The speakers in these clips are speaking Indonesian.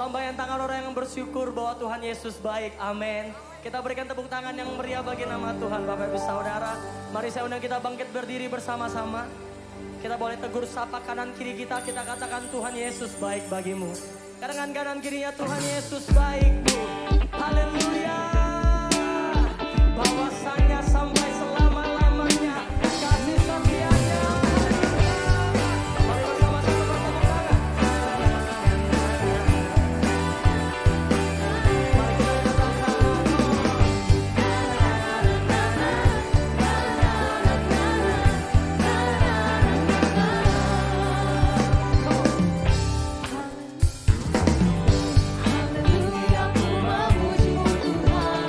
Lambaikan tangan orang yang bersyukur bahwa Tuhan Yesus baik. Amin. Kita berikan tepuk tangan yang meriah bagi nama Tuhan. Bapak Ibu Saudara, mari saya undang kita bangkit berdiri bersama-sama. Kita boleh tegur sapa kanan kiri kita katakan Tuhan Yesus baik bagimu. Kanan kirinya Tuhan Yesus baik, Bu. Haleluya. Bahwasanya sampai selama-lamanya kasih setianya. Mari bersama-sama bertepuk tangan. Mari kita katakan. Haleluya, ku memuji-Mu Tuhan.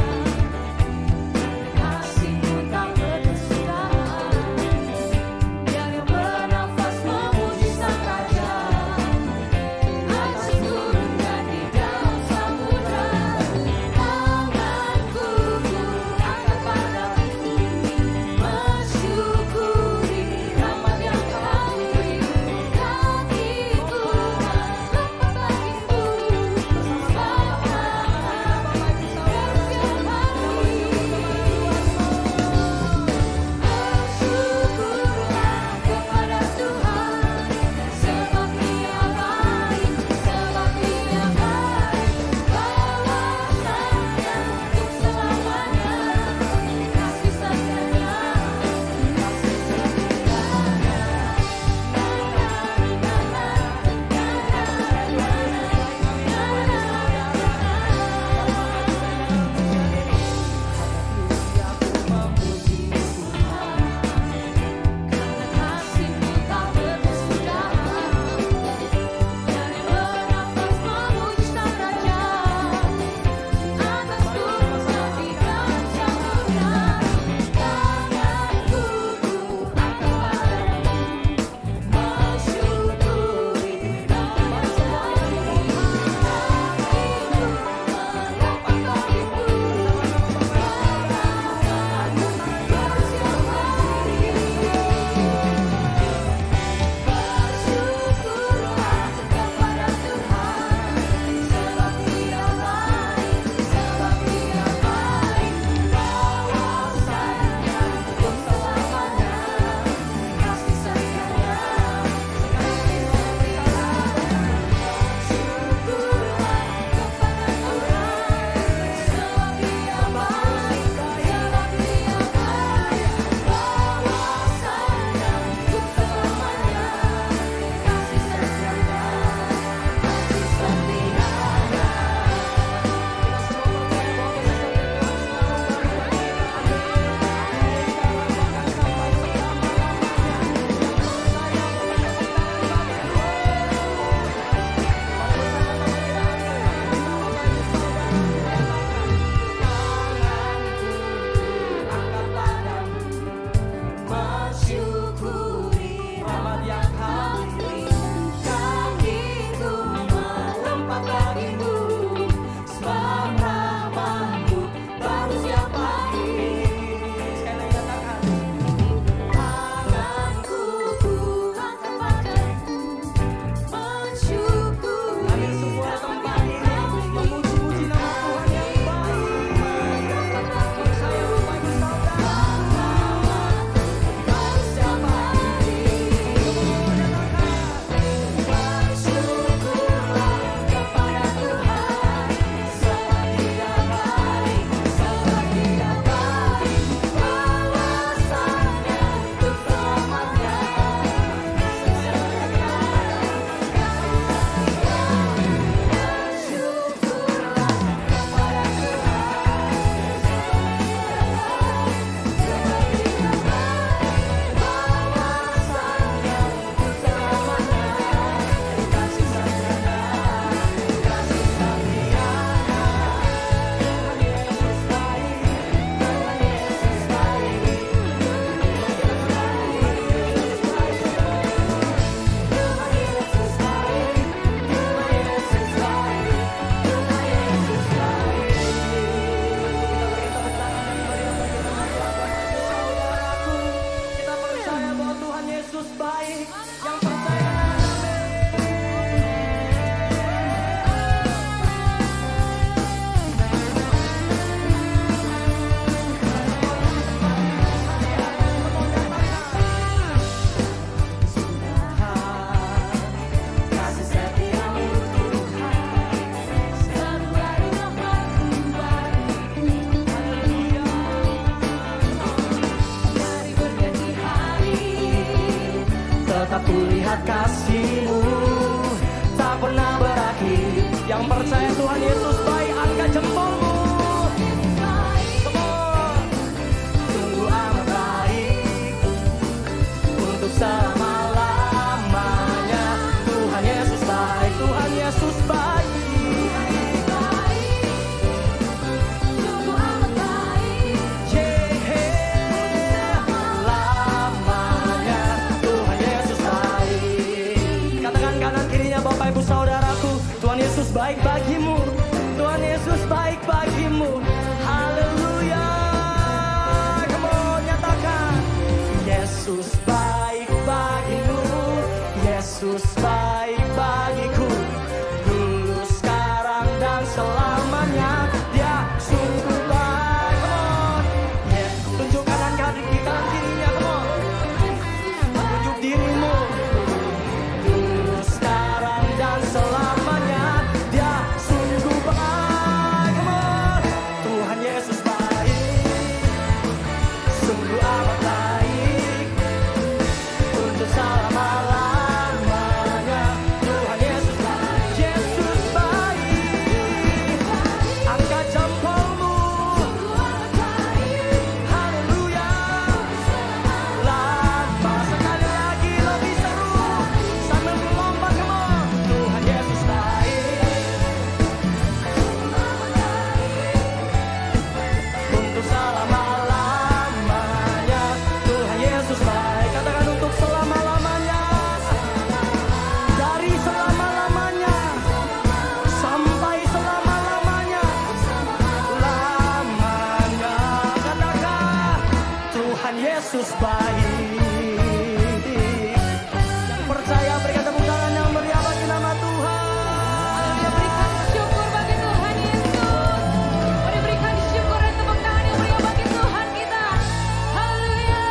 kulihat kasih-Mu tak pernah berakhir. Yang percaya Tuhan Yesus baik, angkat jempolmu. Come on. Sungguh amat baik untuk selama-lamanya. Tuhan Yesus baik, Tuhan Yesus baik. Sungguh amat baik, lamanya Tuhan Yesus baik. Katakan kanan kirinya Bapak Ibu Saudaraku, Tuhan Yesus baik bagimu, Tuhan Yesus baik bagimu. Haleluya. Come on, nyatakan Yesus baik bagimu, Yesus baik bagiku. Dulu, sekarang, dan selamanya Dia sungguh baik. Come on, yeah. Tunjuk kanan kirinya, come on. Tunjuk dirimu. Dulu, sekarang, dan selamanya Dia sungguh baik. Come on. Tuhan Yesus baik, sungguh amat baik untuk selama-lamanya. Tuhan Yesus baik, Yesus baik. Angkat jempolmu. Haleluya. Lama sekali lagi lebih seru sambil melompat. Come on. Tuhan Yesus baik untuk selama-lamanya. Tuhan Yesus baik. Katakan untuk selama-lamanya. Dari selama-lamanya sampai selama-lamanya. Lamanya. Katakan Tuhan Yesus baik. Yang percaya berikan tepuk tangan yang meriah bagi nama Tuhan. Haleluya, berikan syukur bagi Tuhan Yesus. Mari berikan syukur dan tepuk tangan yang meriah bagi Tuhan kita. Haleluya.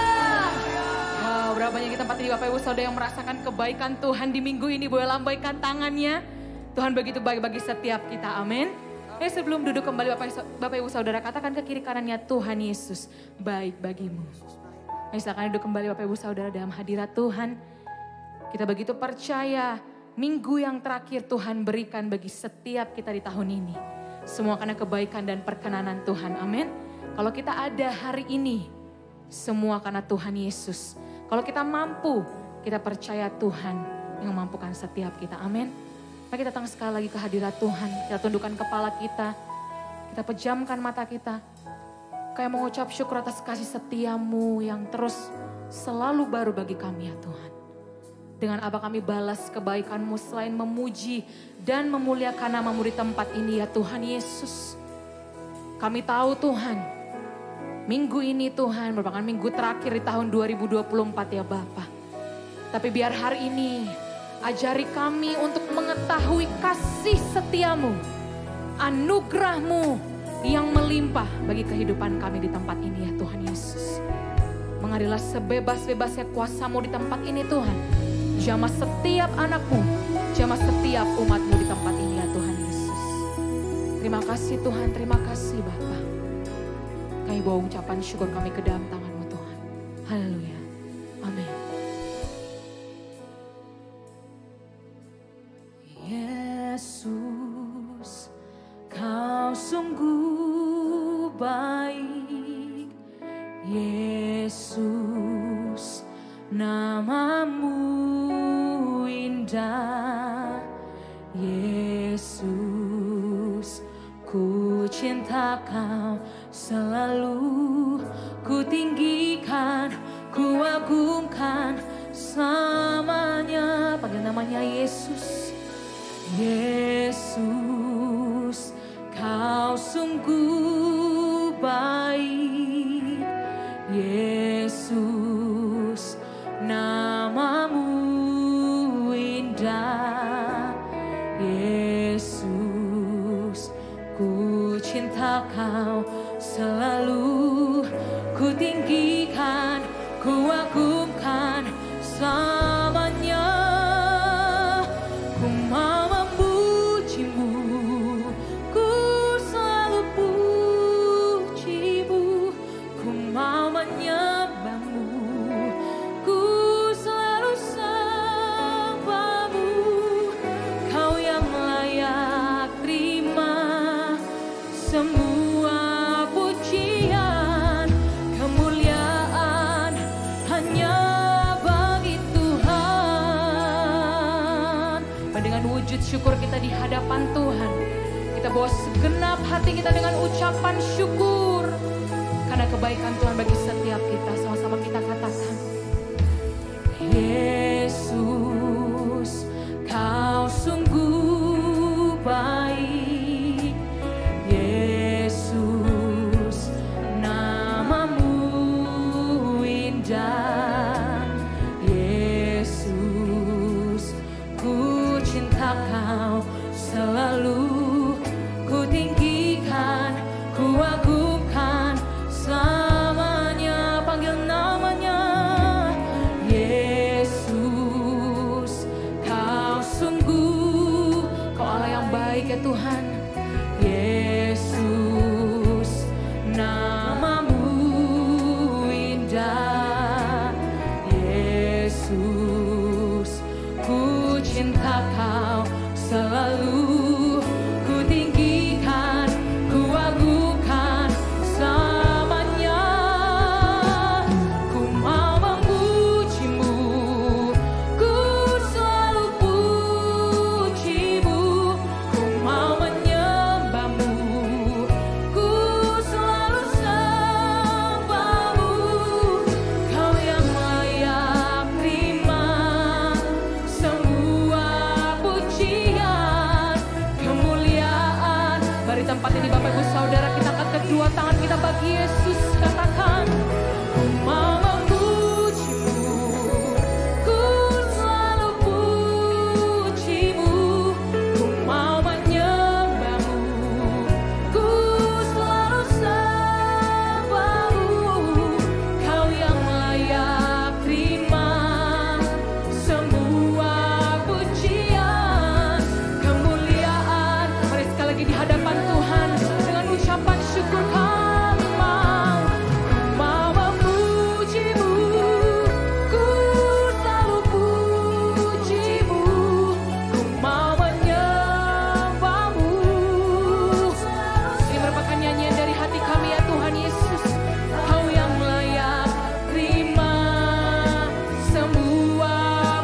Wow, berapa banyak kita tempat ini Bapak Ibu Saudara yang merasakan kebaikan Tuhan di minggu ini. Boleh lambaikan tangannya. Tuhan begitu baik bagi setiap kita, amin. Sebelum duduk kembali Bapak Ibu Saudara, katakan ke kiri kanannya, Tuhan Yesus baik bagimu. Silakan duduk kembali Bapak Ibu Saudara dalam hadirat Tuhan. Kita begitu percaya minggu yang terakhir Tuhan berikan bagi setiap kita di tahun ini. Semua karena kebaikan dan perkenanan Tuhan, amin. Kalau kita ada hari ini, semua karena Tuhan Yesus. Kalau kita mampu, kita percaya Tuhan yang memampukan setiap kita, amin. Mari kita datang sekali lagi ke hadirat Tuhan. Kita tundukkan kepala kita, kita pejamkan mata kita. Kayak mengucap syukur atas kasih setiamu yang terus selalu baru bagi kami ya Tuhan. Dengan apa kami balas kebaikan-Mu selain memuji dan memuliakan nama-Mu di tempat ini ya Tuhan Yesus. Kami tahu Tuhan, minggu ini Tuhan merupakan minggu terakhir di tahun 2024 ya Bapa. Tapi biar hari ini ajari kami untuk mengetahui kasih setiamu, anugerah-Mu yang melimpah bagi kehidupan kami di tempat ini ya Tuhan Yesus. Mengadilah sebebas-bebasnya kuasa-Mu di tempat ini Tuhan. Jamah setiap anak-Mu, jamah setiap umat-Mu di tempat ini ya Tuhan Yesus. Terima kasih Tuhan, terima kasih Bapa. Kami bawa ucapan syukur kami ke dalam tangan-Mu Tuhan. Haleluya. Amin. Yesus, Kau sungguh baik. Yesus, nama-Mu indah. Yesus, ku cinta Kau selalu. Ku tinggikan, ku agungkan selamanya. Panggil namanya Yesus. Yesus, Kau sungguh baik. Yesus, nama-Mu indah. Yesus, ku cinta Kau selalu. Ku tinggikan, ku agungkan selamanya. Ku mau memuji-Mu, ku selalu puji-Mu. Ku mau menyembah-Mu, ku selalu sembah. Genap hati kita dengan ucapan syukur. Karena kebaikan Tuhan bagi setiap kita. Sama-sama kita katakan. Yesus, Kau sungguh baik. Yesus, nama-Mu indah. Yesus, ku cinta Kau selalu. Ku tinggikan, ku agungkan selamanya, panggil namanya. Yesus, Kau sungguh, Kau Allah yang baik ya Tuhan. Yesus, nama-Mu indah. Yesus, ku cinta Kau selalu. Tempat ini Bapak Ibu Saudara, kita angkat kedua tangan kita bagi Yesus, katakan, ku mau memuji-Mu, ku selalu puji-Mu, ku mau menyembah-Mu, ku selalu sembah-Mu, Kau yang layak terima semua pujian, kemuliaan. Mari sekali lagi di hadapan Tuhan dengan ucapan syukur kami mau memuji-Mu, ku selalu puji-Mu, ku mau menyembah-Mu. Ini merupakan nyanyian dari hati kami ya Tuhan Yesus. Kau yang layak terima semua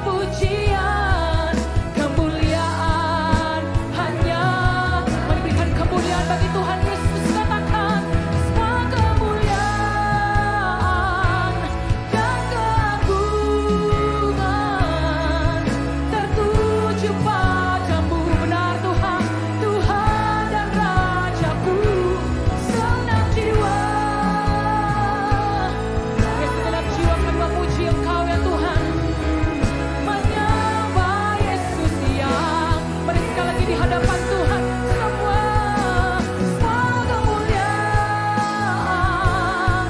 pujian, kemuliaan hanya. Mari berikan kemuliaan bagi Tuhan Yesus, katakan semua kemuliaan dan keagungan tertuju padamu, benar Tuhan, Tuhan dan Rajaku. Senang jiwa, segenap jiwa akan memuji Engkau ya Tuhan, menyembah Yesus yang. Mari sekali lagi di hadapan Tuhan, semua kemuliaan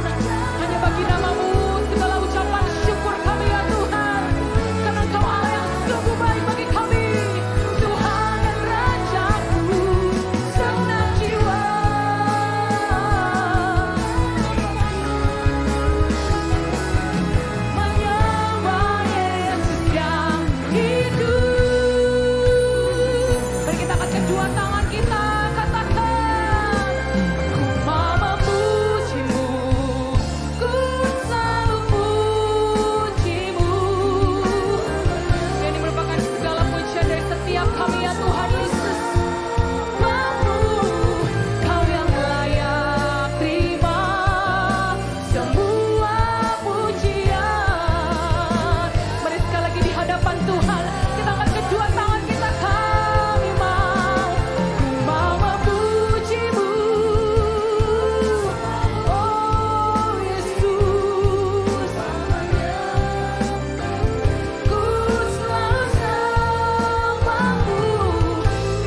hanya bagi nama-Mu, segala ucapan syukur kami ya Tuhan, karena Engkau Allah yang sungguh baik bagi kami, Tuhan dan Rajaku. Senang jiwa, menyembah Yesus yang hidup. Mari kita angkat kedua tangan kita, katakan, ku mau memuji-Mu, ku selalu puji-Mu. Ini merupakan segala pujian dari setiap kami ya Tuhan Yesus. Mampu, Kau yang layak terima semua pujian. Mari sekali lagi di hadapan Tuhan, kita angkat kedua tangan kita, kami mau memuji-Mu. Oh Yesus, ku selalu sembah-Mu,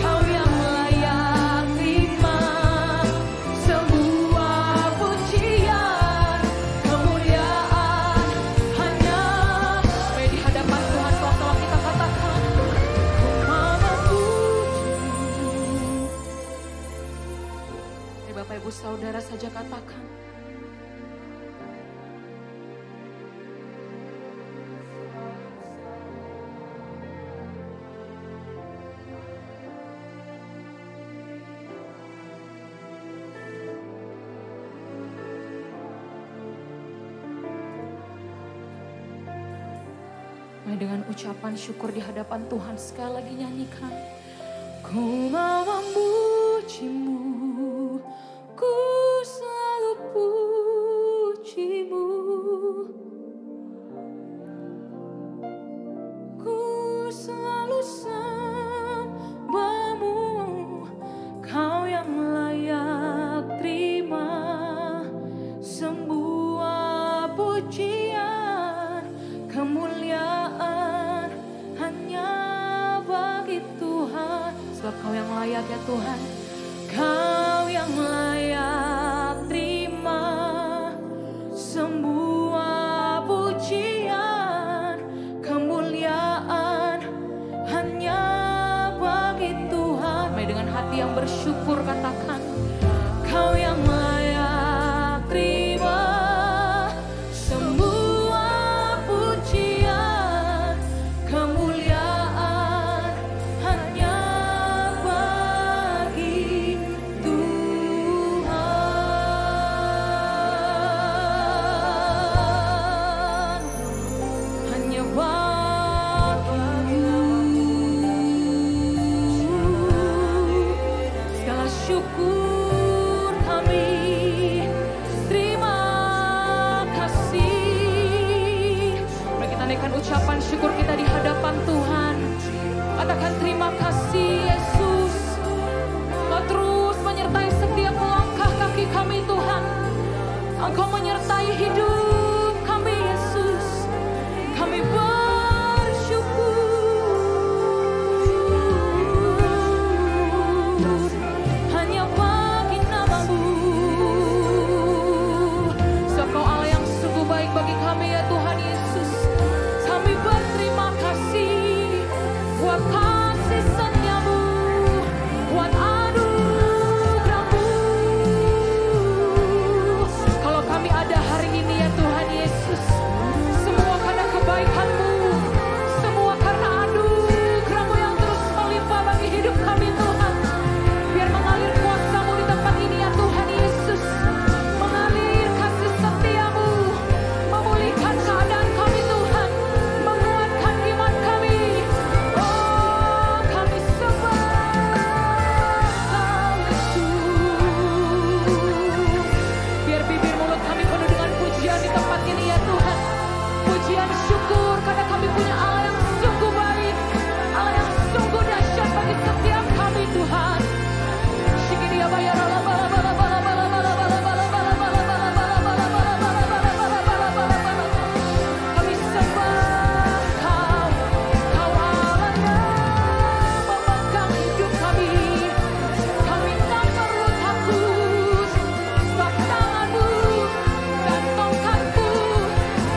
Kau yang layak terima semua pujian, kemuliaan hanya. Mari di hadapan Tuhan sama-sama kita katakan, ku mau memuji-Mu. Mari Bapak Ibu Saudara saja katakan. Mari dengan ucapan syukur di hadapan Tuhan sekali lagi nyanyikan. Ku mau memuji-Mu, Ya Tuhan, Kau yang layak terima semua pujian, kemuliaan hanya bagi Tuhan. Mari dengan hati yang bersyukur katakan, Kau yang layak terima semua pujian, kemuliaan hanya bagi Tuhan, hanya bagi-Mu. Segala syukur kami, terima kasih. Mari kita naikkan ucapan syukur kita di hadapan Tuhan. Katakan terima kasih Yesus. Kau terus menyertai setiap langkah kaki kami Tuhan. Engkau menyertai hidup kami Yesus. Kami bersyukur hanya bagi nama-Mu. Sebab Kau Allah yang sungguh baik bagi kami ya Tuhan Yesus. Kami berterima kasih buat kasih setia-Mu, buat anugerah-Mu. Kalau kami ada hari ini ya Tuhan Yesus, semua karena kebaikan-Mu, semua karena anugerah-Mu yang terus melimpah bagi hidup kami Tuhan. Biar mengalir kuasa-Mu di tempat ini ya Tuhan Yesus. Mengalir kasih setia-Mu, memulihkan keadaan kami Tuhan, menguatkan iman kami. Oh, kami sembah Kau Yesus. Biar bibir mulut kami penuh dengan pujian di tempat ini ya Tuhan. Pujian syukur karena kami punya Allah yang sungguh baik, Allah yang sungguh dahsyat bagi setiap kami Tuhan. Shikidia bayar Allah bala bala bala bala bala bala bala bala bala bala bala bala bala bala bala bala bala bala. Kami sembah Kau, Kau Allah yang memegang hidup kami. Kami tak perlu takut, sebab tangan-Mu dan tongkat-Mu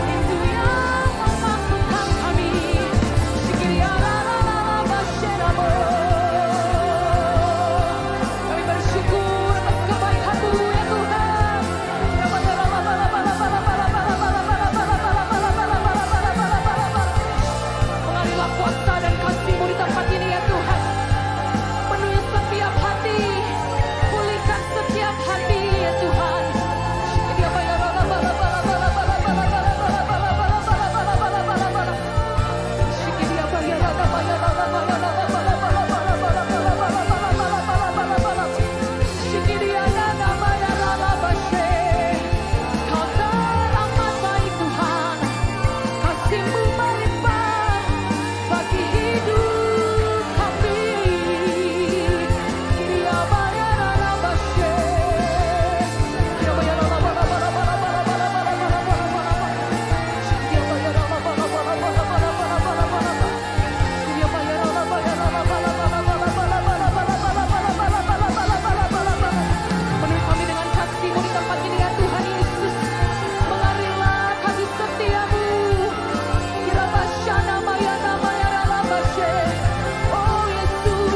itu yang memampukan kami. Shikidia la la la la bashenamo. Kami bersyukur atas kebaikan-Mu ya Tuhan. Mengalirlah kuasa dan kasih-Mu di tempat ini ya Tuhan. Penuhi setiap hati, pulihkan setiap hati ya Tuhan. Dia bayar bala bala bala bala bala bala bala bala bala bala bala bala bala bala bala. Dia bayar bala bayar bala bala bala bala bala bala bala bala bala bala bala bala. Dia nana bayar bala bashe. Kau teramat baik Tuhan, kasih-Mu melimpah bagi hidup kami. Dia bayar bala bashe. Dia bayar bala bala bala bala bala bala bala bala bala bala. Dia bayar bala bala bala bala bala bala bala bala. Dia bayar bala bayar bala bala bala bala bala bala bala bala bala bala bala bala bala. Penuhi kami dengan kasih-Mu di tempat ini ya Tuhan Yesus. Mengalirlah kasih setia-Mu. Kirabashana mayana mayara labashe. Oh Yesus,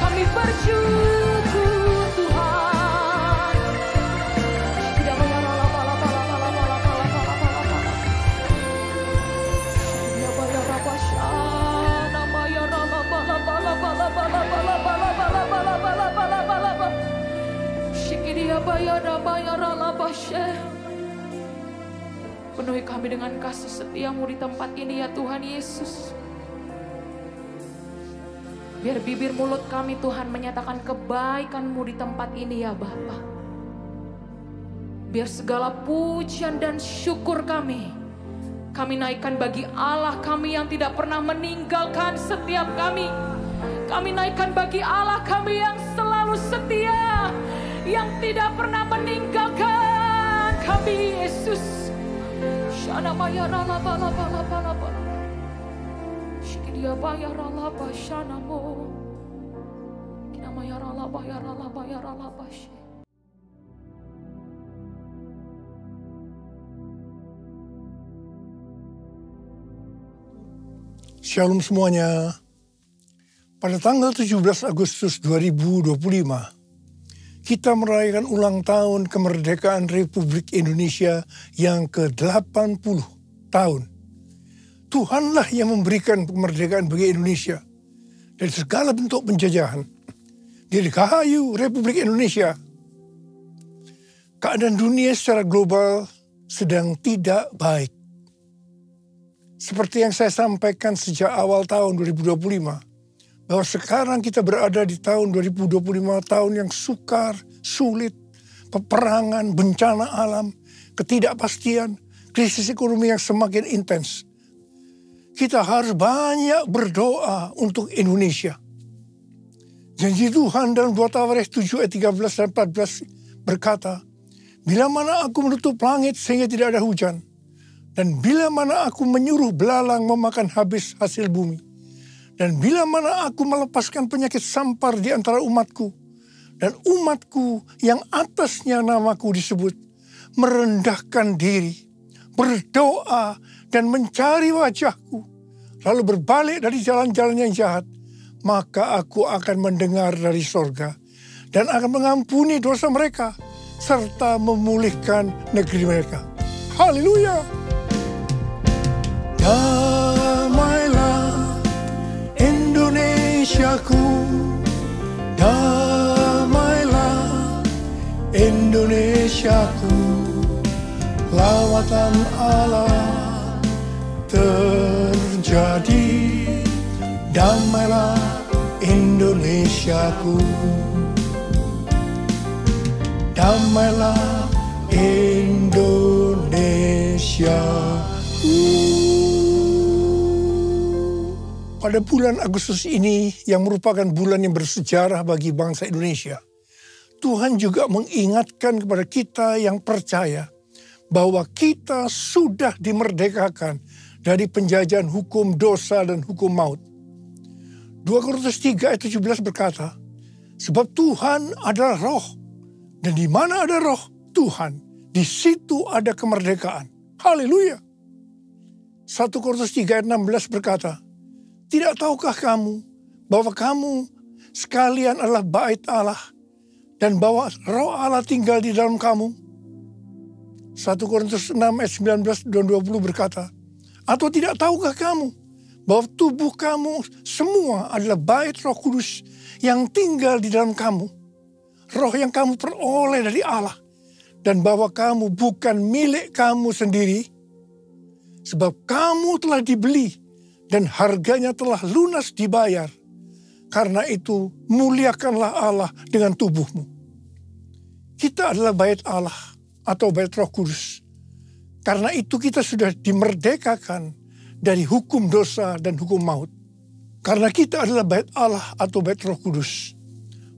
kami bersyukur Tuhan. Dia bayar bala bala bala bala bala bala bala bala. Dia bayar rabashana mayara bala bala bala bala bala bala bala bala bala bala. Shikidia bayara bayara labashe. Penuhi kami dengan kasih setia-Mu di tempat ini ya Tuhan Yesus. Biar bibir mulut kami Tuhan menyatakan kebaikan-Mu di tempat ini ya Bapa. Biar segala pujian dan syukur kami naikkan bagi Allah kami yang tidak pernah meninggalkan setiap kami. Kami naikkan bagi Allah kami yang selalu setia, yang tidak pernah meninggalkan kami Yesus. Shana bayara la bala bala bala bala. Shikidia bayara la bashana mo. Kina bayara Shalom semuanya. Pada tanggal 17 Agustus 2025, kita merayakan ulang tahun kemerdekaan Republik Indonesia yang ke-80 tahun. Tuhanlah yang memberikan kemerdekaan bagi Indonesia dari segala bentuk penjajahan. Dirgahayu Republik Indonesia. Keadaan dunia secara global sedang tidak baik. Seperti yang saya sampaikan sejak awal tahun 2025, bahwa sekarang kita berada di tahun 2025, tahun yang sukar, sulit, peperangan, bencana alam, ketidakpastian, krisis ekonomi yang semakin intens. Kita harus banyak berdoa untuk Indonesia. Janji Tuhan dalam 2 Tawarikh 7 ayat 13 dan 14 berkata, "Bila mana aku menutup langit sehingga tidak ada hujan, dan bila mana aku menyuruh belalang memakan habis hasil bumi, dan bila mana aku melepaskan penyakit sampar di antara umatku, dan umatku yang atasnya namaku disebut, merendahkan diri, berdoa dan mencari wajahku, lalu berbalik dari jalan-jalan yang jahat, maka aku akan mendengar dari sorga, dan akan mengampuni dosa mereka, serta memulihkan negeri mereka." Haleluya! Damailah Indonesiaku, damailah Indonesiaku, lawatan Allah terjadi, damailah Indonesiaku, damailah Indonesiaku. Pada bulan Agustus ini yang merupakan bulan yang bersejarah bagi bangsa Indonesia, Tuhan juga mengingatkan kepada kita yang percaya bahwa kita sudah dimerdekakan dari penjajahan hukum dosa dan hukum maut. 2 Korintus 3 ayat 17 berkata, "Sebab Tuhan adalah roh, dan di mana ada roh Tuhan, di situ ada kemerdekaan." Haleluya! 1 Korintus 3 ayat 16 berkata, "Tidak tahukah kamu bahwa kamu sekalian adalah bait Allah dan bahwa roh Allah tinggal di dalam kamu?" 1 Korintus 6 ayat 19 dan 20 berkata, "Atau tidak tahukah kamu bahwa tubuh kamu semua adalah bait Roh Kudus yang tinggal di dalam kamu, roh yang kamu peroleh dari Allah, dan bahwa kamu bukan milik kamu sendiri, sebab kamu telah dibeli dan harganya telah lunas dibayar. Karena itu muliakanlah Allah dengan tubuhmu." Kita adalah bait Allah atau bait Roh Kudus. Karena itu kita sudah dimerdekakan dari hukum dosa dan hukum maut. Karena kita adalah bait Allah atau bait Roh Kudus,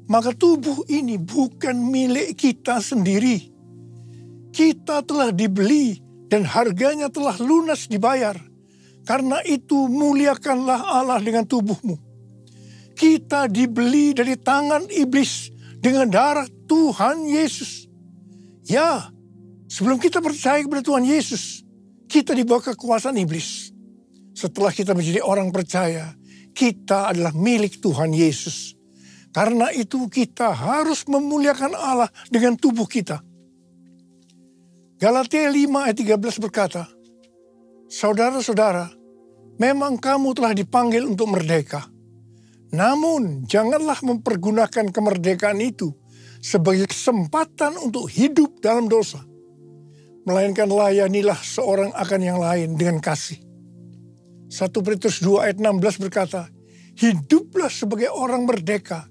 maka tubuh ini bukan milik kita sendiri. Kita telah dibeli dan harganya telah lunas dibayar. Karena itu muliakanlah Allah dengan tubuhmu. Kita dibeli dari tangan iblis dengan darah Tuhan Yesus. Ya, sebelum kita percaya kepada Tuhan Yesus, kita di bawah kekuasaan iblis. Setelah kita menjadi orang percaya, kita adalah milik Tuhan Yesus. Karena itu kita harus memuliakan Allah dengan tubuh kita. Galatia 5 ayat 13 berkata, "Saudara-saudara, memang kamu telah dipanggil untuk merdeka. Namun janganlah mempergunakan kemerdekaan itu sebagai kesempatan untuk hidup dalam dosa. Melainkan layanilah seorang akan yang lain dengan kasih." 1 Petrus 2 ayat 16 berkata, "Hiduplah sebagai orang merdeka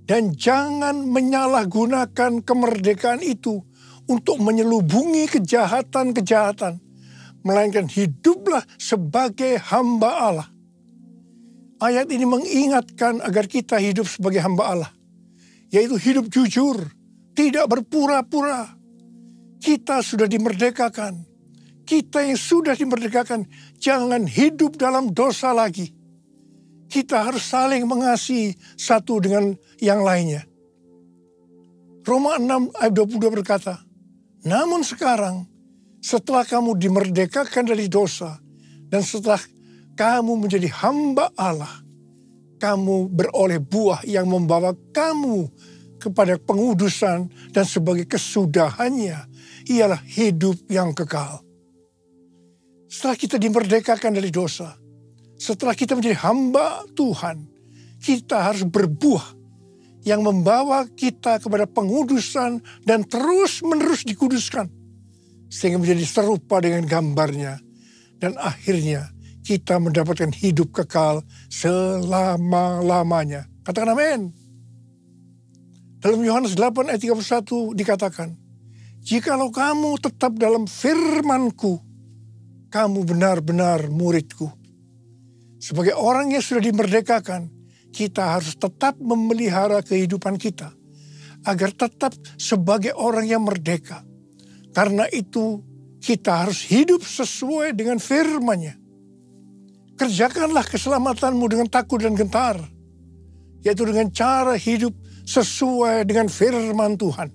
dan jangan menyalahgunakan kemerdekaan itu untuk menyelubungi kejahatan-kejahatan. Melainkan hiduplah sebagai hamba Allah." Ayat ini mengingatkan agar kita hidup sebagai hamba Allah. Yaitu hidup jujur, tidak berpura-pura. Kita sudah dimerdekakan. Kita yang sudah dimerdekakan, jangan hidup dalam dosa lagi. kita harus saling mengasihi satu dengan yang lainnya. Roma 6 ayat 22 berkata, namun sekarang setelah kamu dimerdekakan dari dosa dan setelah kamu menjadi hamba Allah, kamu beroleh buah yang membawa kamu kepada pengudusan dan sebagai kesudahannya ialah hidup yang kekal. Setelah kita dimerdekakan dari dosa, setelah kita menjadi hamba Tuhan, kita harus berbuah yang membawa kita kepada pengudusan dan terus-menerus dikuduskan. Sehingga menjadi serupa dengan gambarnya. Dan akhirnya kita mendapatkan hidup kekal selama-lamanya. Katakan amin. Dalam Yohanes 8 ayat 31 dikatakan, jikalau kamu tetap dalam firman-Ku, kamu benar-benar murid-Ku. Sebagai orang yang sudah dimerdekakan, kita harus tetap memelihara kehidupan kita agar tetap sebagai orang yang merdeka. Karena itu kita harus hidup sesuai dengan firman-Nya. Kerjakanlah keselamatanmu dengan takut dan gentar, yaitu dengan cara hidup sesuai dengan firman Tuhan.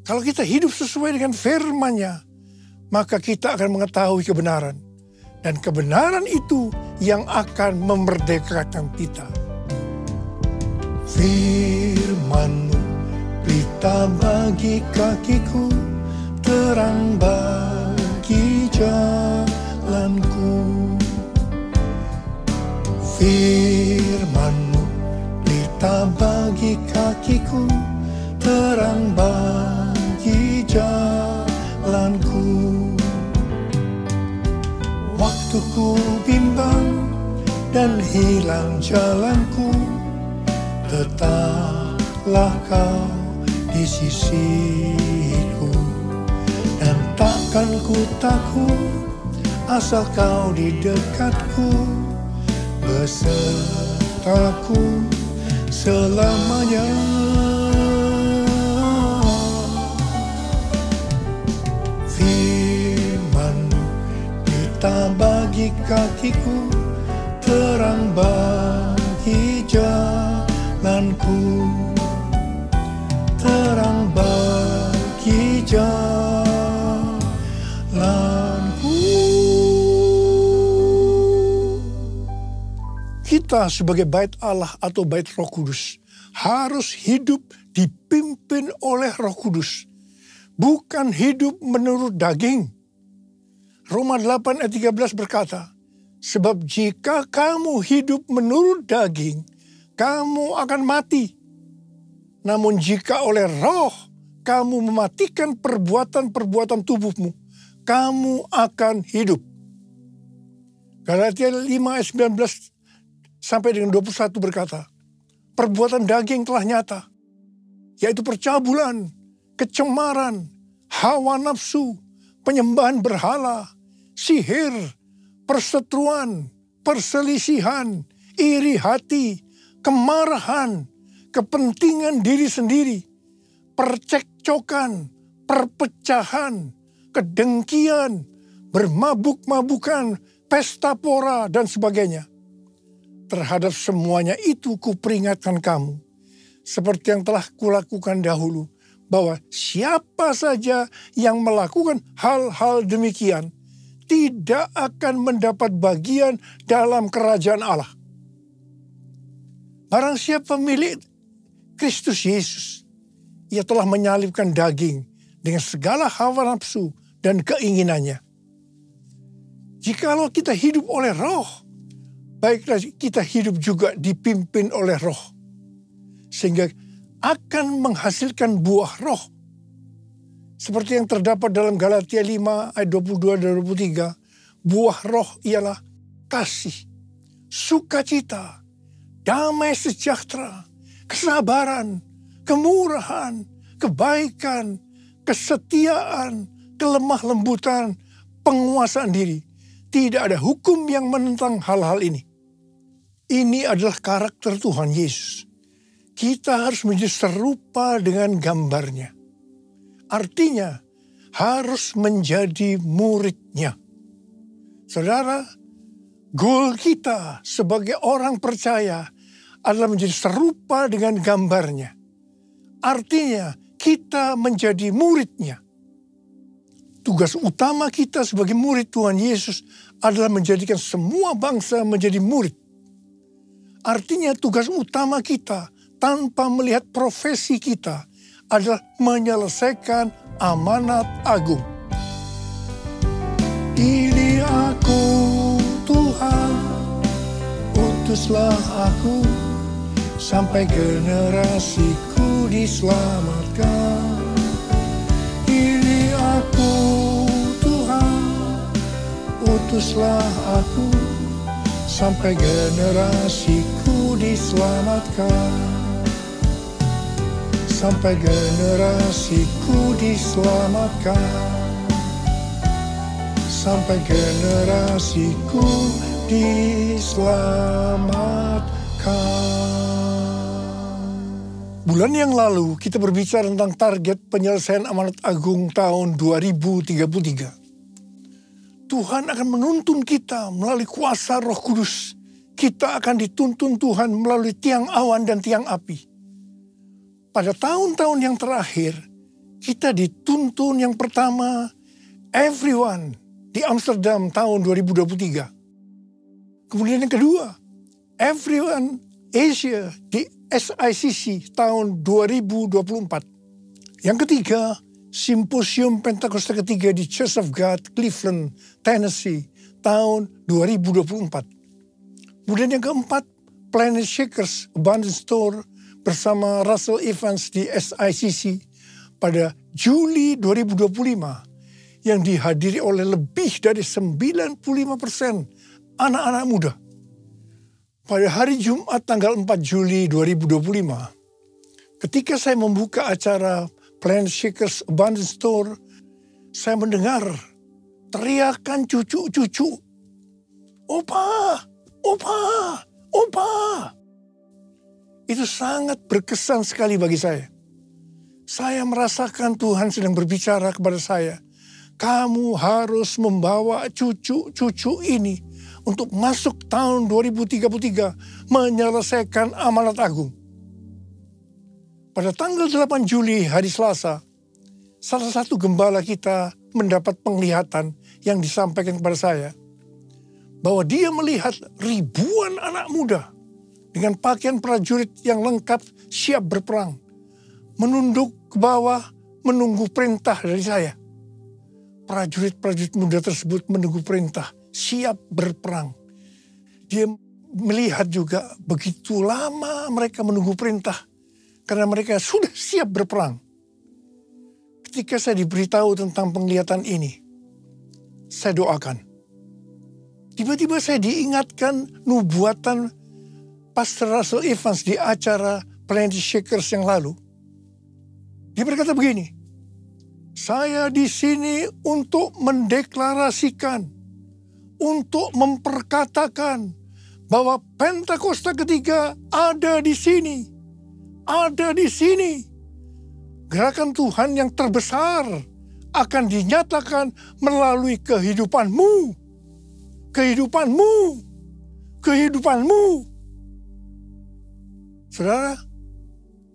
Kalau kita hidup sesuai dengan firman-Nya, maka kita akan mengetahui kebenaran. Dan kebenaran itu yang akan memerdekakan kita. Firman-Mu pelita bagi kakiku, terang bagi jalanku. Firman-Mu pelita bagi kakiku, terang bagi jalanku. Waktuku bimbang dan hilang jalanku, tetaplah Kau di sisiku. Dan takkan ku takut asal Kau di dekatku, besertaku selamanya. Firman-Mu pelita bagi kakiku, terang bagi jalanku, terang bagi jalanku. Kita sebagai bait Allah atau bait Roh Kudus harus hidup dipimpin oleh Roh Kudus, bukan hidup menurut daging. Roma 8 ayat 13 berkata, sebab jika kamu hidup menurut daging, kamu akan mati. Namun jika oleh Roh kamu mematikan perbuatan-perbuatan tubuhmu, kamu akan hidup. Galatia 5 ayat 19 sampai dengan 21 berkata, perbuatan daging telah nyata, yaitu percabulan, kecemaran, hawa nafsu, penyembahan berhala, sihir, perseteruan, perselisihan, iri hati, kemarahan, kepentingan diri sendiri, percekcokan, perpecahan, kedengkian, bermabuk-mabukan, pesta pora, dan sebagainya. Terhadap semuanya itu kuperingatkan kamu, seperti yang telah kulakukan dahulu, bahwa siapa saja yang melakukan hal-hal demikian tidak akan mendapat bagian dalam kerajaan Allah. Barang siapa milik Kristus Yesus, ia telah menyalibkan daging dengan segala hawa nafsu dan keinginannya. Jikalau kita hidup oleh Roh, baiklah kita hidup juga dipimpin oleh Roh, sehingga akan menghasilkan buah Roh. Seperti yang terdapat dalam Galatia 5 ayat 22 dan 23, buah Roh ialah kasih, sukacita, damai sejahtera, kesabaran, kemurahan, kebaikan, kesetiaan, kelemah lembutan, penguasaan diri. Tidak ada hukum yang menentang hal-hal ini. Ini adalah karakter Tuhan Yesus. Kita harus menjadi serupa dengan gambarnya. Artinya harus menjadi muridnya. Saudara, Goal kita sebagai orang percaya adalah menjadi serupa dengan gambarnya. Artinya kita menjadi muridnya. Tugas utama kita sebagai murid Tuhan Yesus adalah menjadikan semua bangsa menjadi murid. Artinya tugas utama kita tanpa melihat profesi kita adalah menyelesaikan amanat agung. Ini aku Tuhan, utuslah aku sampai generasiku diselamatkan. Ini aku Tuhan, utuslah aku sampai generasiku diselamatkan. Sampai generasiku diselamatkan. Sampai generasiku diselamatkan. Bulan yang lalu kita berbicara tentang target penyelesaian amanat agung tahun 2033. Tuhan akan menuntun kita melalui kuasa Roh Kudus. Kita akan dituntun Tuhan melalui tiang awan dan tiang api. Pada tahun-tahun yang terakhir, kita dituntun yang pertama, everyone, di Amsterdam tahun 2023. Kemudian yang kedua, everyone Asia di SICC tahun 2024. Yang ketiga, Simposium Pentakosta ketiga di Church of God, Cleveland, Tennessee tahun 2024. Kemudian yang keempat, Planet Shakers Abundance Store bersama Russell Evans di SICC pada Juli 2025. Yang dihadiri oleh lebih dari 95% anak-anak muda. Pada hari Jumat tanggal 4 Juli 2025, ketika saya membuka acara Planet Shakers Abundance Store, saya mendengar teriakan cucu-cucu. Opa, opa, opa. Itu sangat berkesan sekali bagi saya. Saya merasakan Tuhan sedang berbicara kepada saya. Kamu harus membawa cucu-cucu ini untuk masuk tahun 2033 menyelesaikan amanat agung. Pada tanggal 8 Juli hari Selasa, salah satu gembala kita mendapat penglihatan yang disampaikan kepada saya. Bahwa dia melihat ribuan anak muda dengan pakaian prajurit yang lengkap siap berperang. Menunduk ke bawah menunggu perintah dari saya. Prajurit-prajurit muda tersebut menunggu perintah, siap berperang. Dia melihat juga begitu lama mereka menunggu perintah, karena mereka sudah siap berperang. Ketika saya diberitahu tentang penglihatan ini, saya doakan. Tiba-tiba saya diingatkan nubuatan Pastor Russell Evans di acara Planet Shakers yang lalu. Dia berkata begini, saya di sini untuk mendeklarasikan, untuk memperkatakan bahwa Pentakosta ketiga ada di sini. Ada di sini. Gerakan Tuhan yang terbesar akan dinyatakan melalui kehidupanmu. Kehidupanmu. Kehidupanmu. Saudara,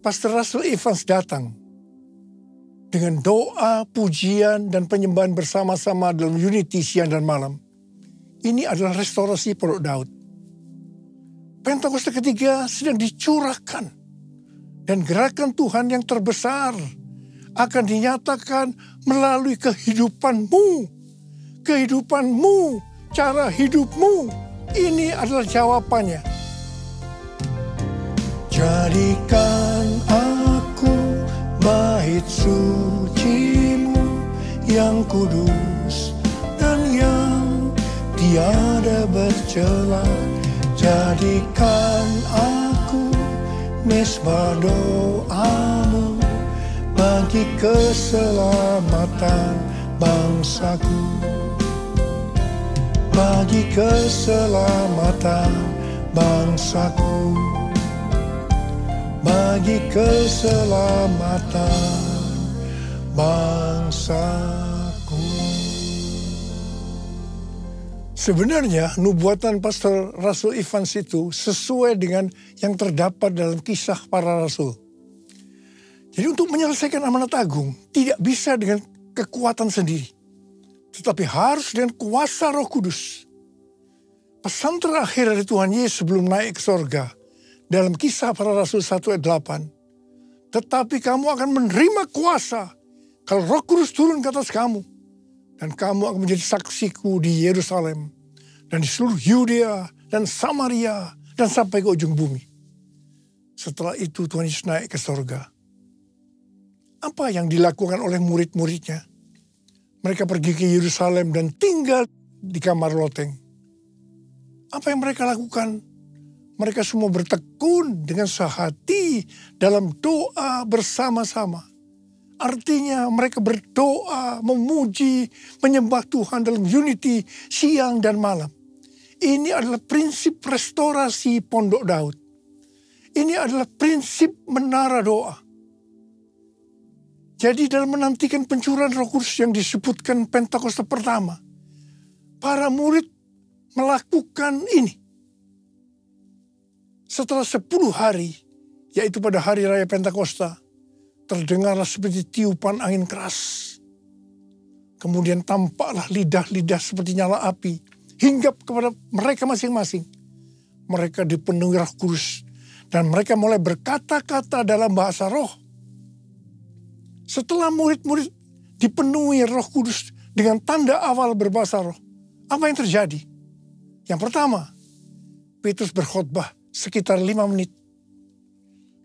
Pastor Russell Evans datang dengan doa, pujian, dan penyembahan bersama-sama dalam unity siang dan malam. Ini adalah restorasi Pondok Daud. Pentakosta ketiga sedang dicurahkan. Dan gerakan Tuhan yang terbesar akan dinyatakan melalui kehidupanmu. Kehidupanmu, cara hidupmu. Ini adalah jawabannya. Jadikan aku bait sucimu yang kudus dan yang tiada bercela. Jadikan aku mesbah doamu bagi keselamatan bangsaku. Bagi keselamatan bangsaku. Bagi keselamatan bangsaku. Sebenarnya nubuatan Pastor Rasul Evans itu sesuai dengan yang terdapat dalam Kisah Para Rasul. Jadi untuk menyelesaikan amanat agung tidak bisa dengan kekuatan sendiri, tetapi harus dengan kuasa Roh Kudus. Pesan terakhir dari Tuhan Yesus sebelum naik ke sorga dalam Kisah Para Rasul 1 ayat 8. Tetapi kamu akan menerima kuasa kalau Roh Kudus turun ke atas kamu. Dan kamu akan menjadi saksiku di Yerusalem dan di seluruh Yudea dan Samaria dan sampai ke ujung bumi. Setelah itu Tuhan Yesus naik ke sorga. Apa yang dilakukan oleh murid-muridnya? Mereka pergi ke Yerusalem dan tinggal di kamar loteng. Apa yang mereka lakukan? Mereka semua bertekun dengan sehati dalam doa bersama-sama. Artinya mereka berdoa, memuji, menyembah Tuhan dalam unity siang dan malam. Ini adalah prinsip restorasi Pondok Daud. Ini adalah prinsip menara doa. Jadi dalam menantikan pencurahan Roh Kudus yang disebutkan Pentakosta pertama, para murid melakukan ini. Setelah 10 hari, yaitu pada hari raya Pentakosta, terdengarlah seperti tiupan angin keras. Kemudian tampaklah lidah-lidah seperti nyala api, hinggap kepada mereka masing-masing. Mereka dipenuhi Roh Kudus, dan mereka mulai berkata-kata dalam bahasa roh. Setelah murid-murid dipenuhi Roh Kudus dengan tanda awal berbahasa roh, apa yang terjadi? Yang pertama, Petrus berkhotbah sekitar 5 menit.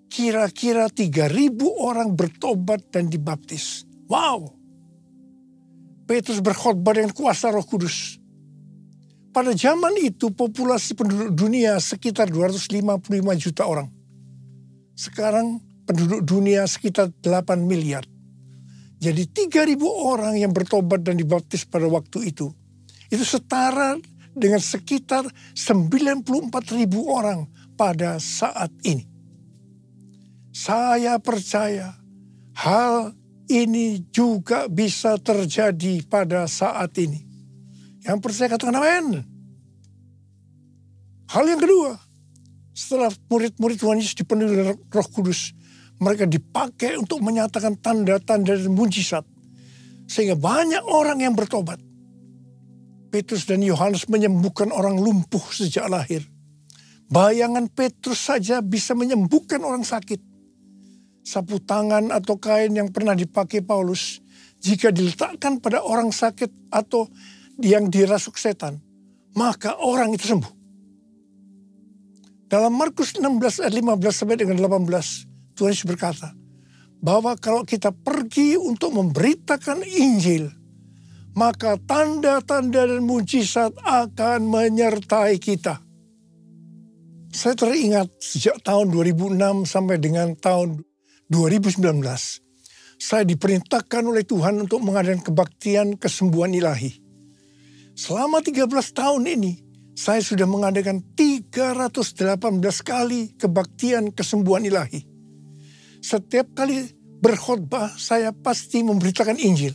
Kira-kira 3.000 orang bertobat dan dibaptis. Wow! Petrus berkhotbah dengan kuasa Roh Kudus. Pada zaman itu populasi penduduk dunia sekitar 255 juta orang. Sekarang penduduk dunia sekitar 8 miliar. Jadi 3.000 orang yang bertobat dan dibaptis pada waktu itu. Itu setara dengan sekitar 94.000 orang pada saat ini. Saya percaya hal ini juga bisa terjadi pada saat ini. Yang percaya katakan amin. Hal yang kedua, setelah murid-murid Tuhan Yesus dipenuhi dengan Roh Kudus, mereka dipakai untuk menyatakan tanda-tanda dan mujizat. Sehingga banyak orang yang bertobat. Petrus dan Yohanes menyembuhkan orang lumpuh sejak lahir. Bayangan Petrus saja bisa menyembuhkan orang sakit. Sapu tangan atau kain yang pernah dipakai Paulus, jika diletakkan pada orang sakit atau yang dirasuk setan, maka orang itu sembuh. Dalam Markus 16 ayat 15 sampai dengan 18, Tuhan Yesus berkata, bahwa kalau kita pergi untuk memberitakan Injil, maka tanda-tanda dan mujizat akan menyertai kita. Saya teringat sejak tahun 2006 sampai dengan tahun 2019, saya diperintahkan oleh Tuhan untuk mengadakan kebaktian kesembuhan ilahi. Selama 13 tahun ini, saya sudah mengadakan 318 kali kebaktian kesembuhan ilahi. Setiap kali berkhotbah, saya pasti memberitakan Injil.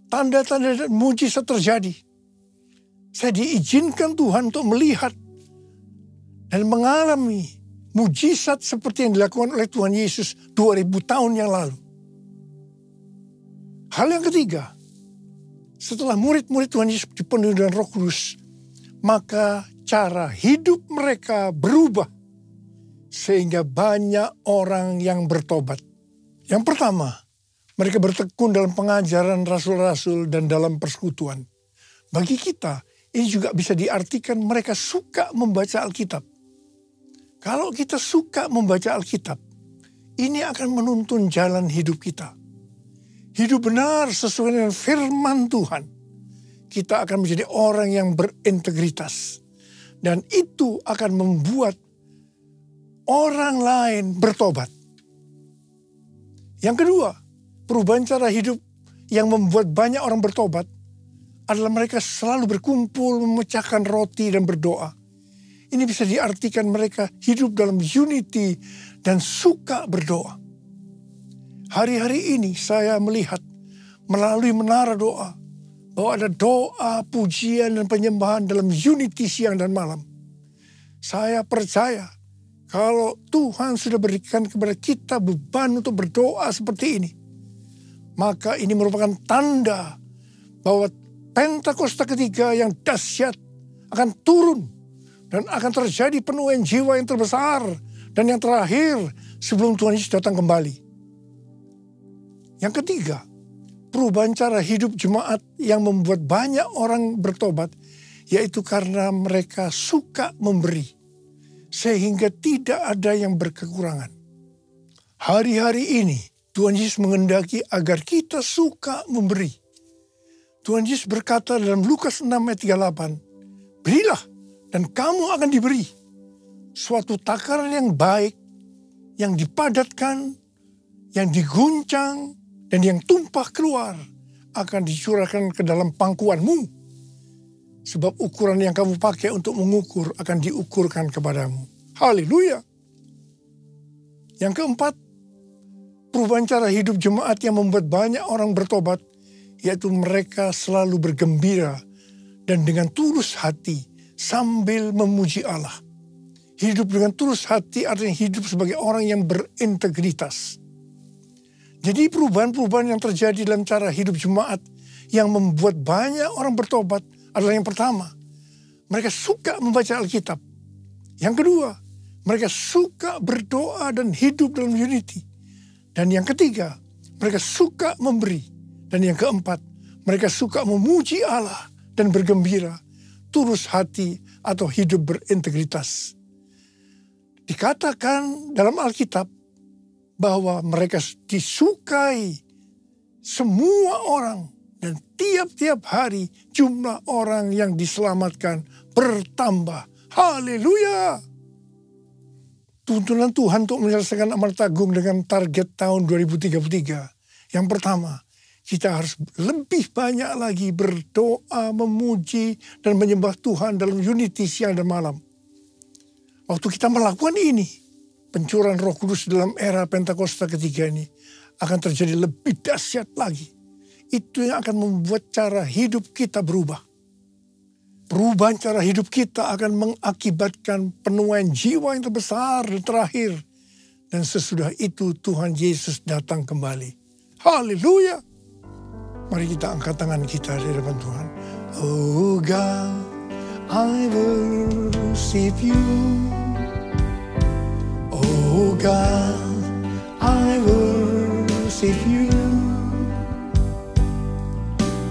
Tanda-tanda dan mujizat terjadi. Saya diizinkan Tuhan untuk melihat dan mengalami mujizat seperti yang dilakukan oleh Tuhan Yesus 2000 tahun yang lalu. Hal yang ketiga, setelah murid-murid Tuhan Yesus dipenuhi dengan Roh Kudus, maka cara hidup mereka berubah sehingga banyak orang yang bertobat. Yang pertama, mereka bertekun dalam pengajaran rasul-rasul dan dalam persekutuan. Bagi kita, ini juga bisa diartikan mereka suka membaca Alkitab. Kalau kita suka membaca Alkitab, ini akan menuntun jalan hidup kita. Hidup benar sesuai dengan firman Tuhan. Kita akan menjadi orang yang berintegritas. Dan itu akan membuat orang lain bertobat. Yang kedua, perubahan cara hidup yang membuat banyak orang bertobat adalah mereka selalu berkumpul, memecahkan roti dan berdoa. Ini bisa diartikan mereka hidup dalam unity dan suka berdoa. Hari-hari ini saya melihat melalui menara doa, bahwa ada doa, pujian, dan penyembahan dalam unity siang dan malam. Saya percaya kalau Tuhan sudah berikan kepada kita beban untuk berdoa seperti ini, maka ini merupakan tanda bahwa Pentakosta ketiga yang dahsyat akan turun dan akan terjadi penuaian jiwa yang terbesar dan yang terakhir sebelum Tuhan Yesus datang kembali. Yang ketiga, perubahan cara hidup jemaat yang membuat banyak orang bertobat, yaitu karena mereka suka memberi, sehingga tidak ada yang berkekurangan. Hari-hari ini, Tuhan Yesus menghendaki agar kita suka memberi. Tuhan Yesus berkata dalam Lukas 6 ayat 38, berilah dan kamu akan diberi. Suatu takaran yang baik, yang dipadatkan, yang diguncang, dan yang tumpah keluar akan dicurahkan ke dalam pangkuanmu. Sebab ukuran yang kamu pakai untuk mengukur akan diukurkan kepadamu. Haleluya. Yang keempat, perubahan cara hidup jemaat yang membuat banyak orang bertobat, yaitu mereka selalu bergembira dan dengan tulus hati sambil memuji Allah. Hidup dengan tulus hati artinya hidup sebagai orang yang berintegritas. Jadi perubahan-perubahan yang terjadi dalam cara hidup jemaat yang membuat banyak orang bertobat adalah yang pertama, mereka suka membaca Alkitab. Yang kedua, mereka suka berdoa dan hidup dalam unity. Dan yang ketiga, mereka suka memberi. Dan yang keempat, mereka suka memuji Allah dan bergembira, tulus hati atau hidup berintegritas. Dikatakan dalam Alkitab bahwa mereka disukai semua orang dan tiap-tiap hari jumlah orang yang diselamatkan bertambah. Haleluya! Tuntunan Tuhan untuk menyelesaikan amanat agung dengan target tahun 2033. Yang pertama, kita harus lebih banyak lagi berdoa, memuji, dan menyembah Tuhan dalam unity siang dan malam. Waktu kita melakukan ini, pencurahan Roh Kudus dalam era Pentakosta ketiga ini akan terjadi lebih dahsyat lagi. Itu yang akan membuat cara hidup kita berubah. Perubahan cara hidup kita akan mengakibatkan penuaian jiwa yang terbesar dan terakhir. Dan sesudah itu Tuhan Yesus datang kembali. Haleluya! Mari kita angkat tangan kita di hadapan Tuhan. Oh God, I worship you. Oh God, I worship you.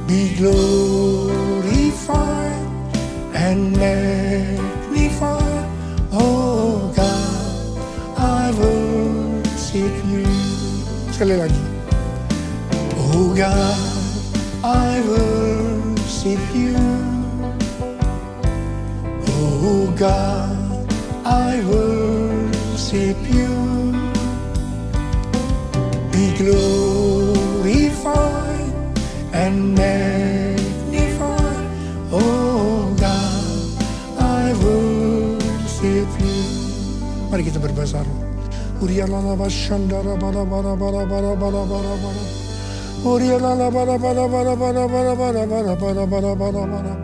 Be glorified and magnified. Oh God, I worship you. Sekali lagi. Oh God, I worship you. Oh God, I worship you. Be glorified and magnified. Oh God, I worship you. Mari kita berbahasa roh. Urialala bashandara bara bara bara bara bara bara bara. Urialala bara bara bara bara bara bara bara bara bara bara bara.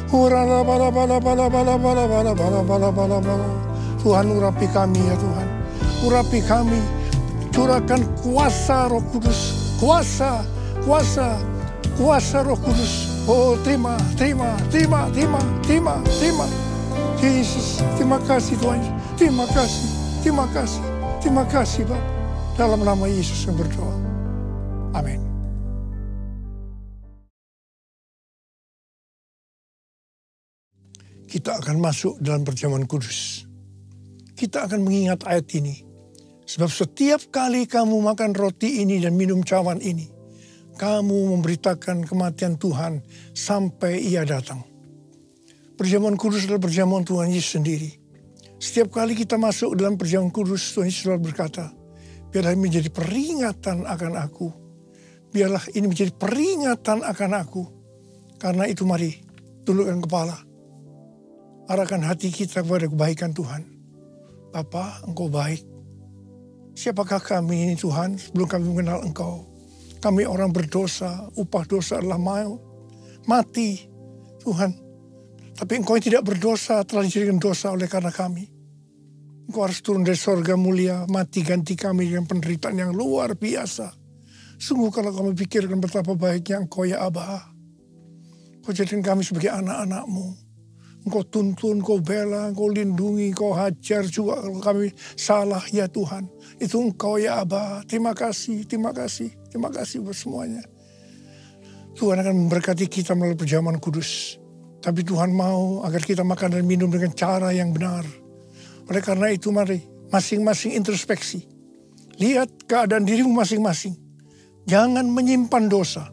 Urala bara bara bara bara bara bara bara bara bara bara. Tuhan urapi kami ya Tuhan. Urapi kami. Curahkan kuasa Roh Kudus. Kuasa, kuasa, kuasa Roh Kudus. Oh terima, terima, terima, terima, terima, terima. Yesus, terima kasih Tuhan. Terima kasih, terima kasih, terima kasih Bapa. Dalam nama Yesus yang berdoa. Amin. Kita akan masuk dalam perjamuan kudus. Kita akan mengingat ayat ini. Sebab setiap kali kamu makan roti ini dan minum cawan ini, kamu memberitakan kematian Tuhan sampai Ia datang. Perjamuan kudus adalah perjamuan Tuhan Yesus sendiri. Setiap kali kita masuk dalam perjamuan kudus, Tuhan Yesus selalu berkata, biarlah ini menjadi peringatan akan aku. Biarlah ini menjadi peringatan akan aku. Karena itu mari, tundukkan kepala. Arahkan hati kita kepada kebaikan Tuhan. Bapa, Engkau baik. Siapakah kami ini Tuhan sebelum kami mengenal Engkau? Kami orang berdosa, upah dosa adalah maut. mati, Tuhan. Tapi Engkau yang tidak berdosa telah dijadikan dosa oleh karena kami. Engkau harus turun dari sorga mulia, mati ganti kami dengan penderitaan yang luar biasa. Sungguh kalau kami pikirkan betapa baiknya Engkau ya Aba. Engkau jadikan kami sebagai anak-anak-Mu. Engkau tuntun, Engkau bela, Engkau lindungi, Engkau hajar juga kalau kami salah ya Tuhan. Itu Engkau ya Aba. Terima kasih, terima kasih, terima kasih buat semuanya. Tuhan akan memberkati kita melalui perjamuan kudus. Tapi Tuhan mau agar kita makan dan minum dengan cara yang benar. Oleh karena itu mari masing-masing introspeksi. Lihat keadaan dirimu masing-masing. Jangan menyimpan dosa.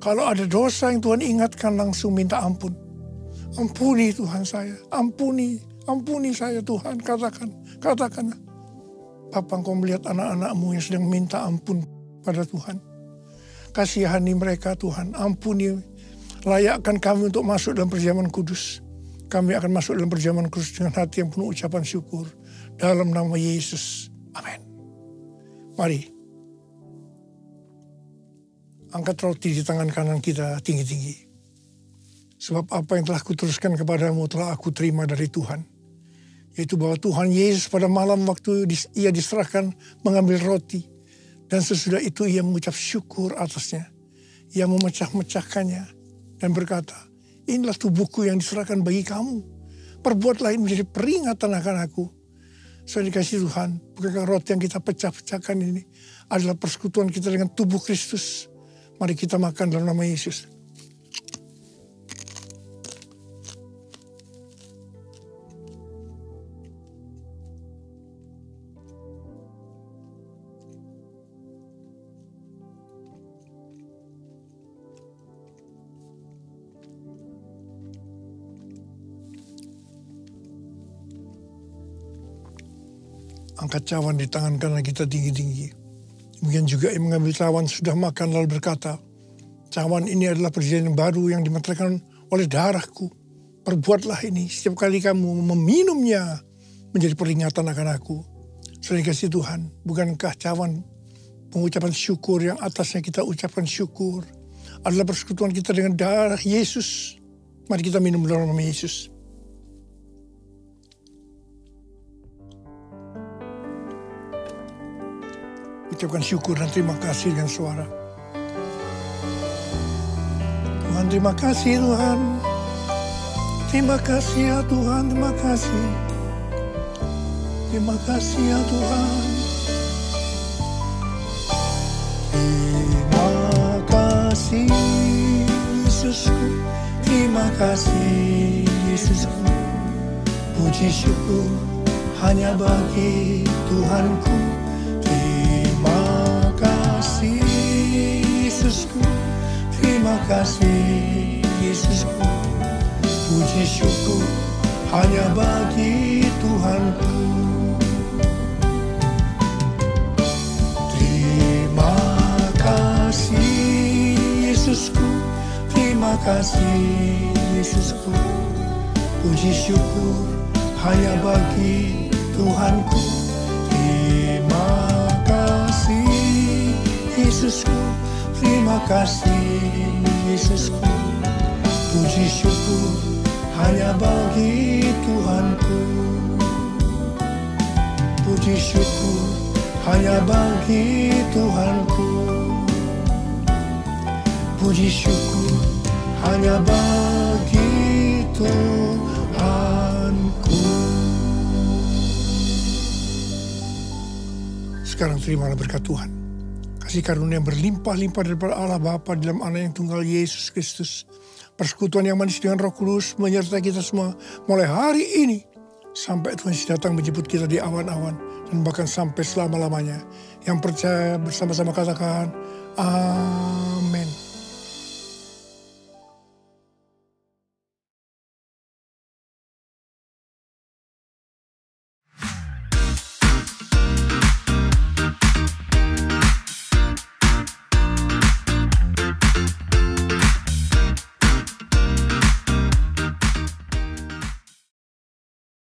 Kalau ada dosa yang Tuhan ingatkan langsung minta ampun. Ampuni Tuhan saya, ampuni saya Tuhan, katakan. Bapa, Engkau melihat anak-anak-Mu yang sedang minta ampun pada Tuhan. Kasihani mereka Tuhan, ampuni, layakkan kami untuk masuk dalam perjamuan kudus. Kami akan masuk dalam perjamuan kudus dengan hati yang penuh ucapan syukur. Dalam nama Yesus, amin. Mari, angkat roti di tangan kanan kita tinggi-tinggi. Sebab apa yang telah kuteruskan kepadamu telah aku terima dari Tuhan. Yaitu bahwa Tuhan Yesus pada malam waktu ia diserahkan mengambil roti. Dan sesudah itu ia mengucap syukur atasnya. Ia memecah-mecahkannya dan berkata, inilah tubuhku yang diserahkan bagi kamu. Perbuatlah ini menjadi peringatan akan aku. Saya dikasih Tuhan, bukankah roti yang kita pecah-pecahkan ini adalah persekutuan kita dengan tubuh Kristus. Mari kita makan dalam nama Yesus. Angkat cawan di tangan kanan kita tinggi-tinggi. Demikian juga yang mengambil cawan sudah makan lalu berkata, cawan ini adalah perjanjian baru yang dimeteraikan oleh darahku. Perbuatlah ini setiap kali kamu meminumnya menjadi peringatan akan aku. Saudara kasih Tuhan, bukankah cawan pengucapan syukur yang atasnya kita ucapkan syukur adalah persekutuan kita dengan darah Yesus. Mari kita minum dalam nama Yesus. Ucapkan syukur dan terima kasih dengan suara. Tuhan, terima kasih Tuhan. Terima kasih ya Tuhan, terima kasih. Terima kasih ya Tuhan. Terima kasih Yesusku. Terima kasih Yesusku. Puji syukur hanya bagi Tuhanku. Yesusku, terima kasih Yesusku. Puji syukur hanya bagi Tuhanku. Terima kasih Yesusku, terima kasih Yesusku. Puji syukur hanya bagi Tuhanku. Terima kasih Yesusku, terima kasih Yesusku. Puji syukur hanya bagi Tuhanku. Puji syukur hanya bagi Tuhanku. Puji syukur hanya bagi Tuhanku. Sekarang terimalah berkat Tuhan. Kasih karunia yang berlimpah-limpah daripada Allah Bapa dalam Anak yang tunggal Yesus Kristus. Persekutuan yang manis dengan Roh Kudus menyertai kita semua mulai hari ini sampai Tuhan datang menjemput kita di awan-awan dan bahkan sampai selama-lamanya. Yang percaya bersama-sama katakan amin.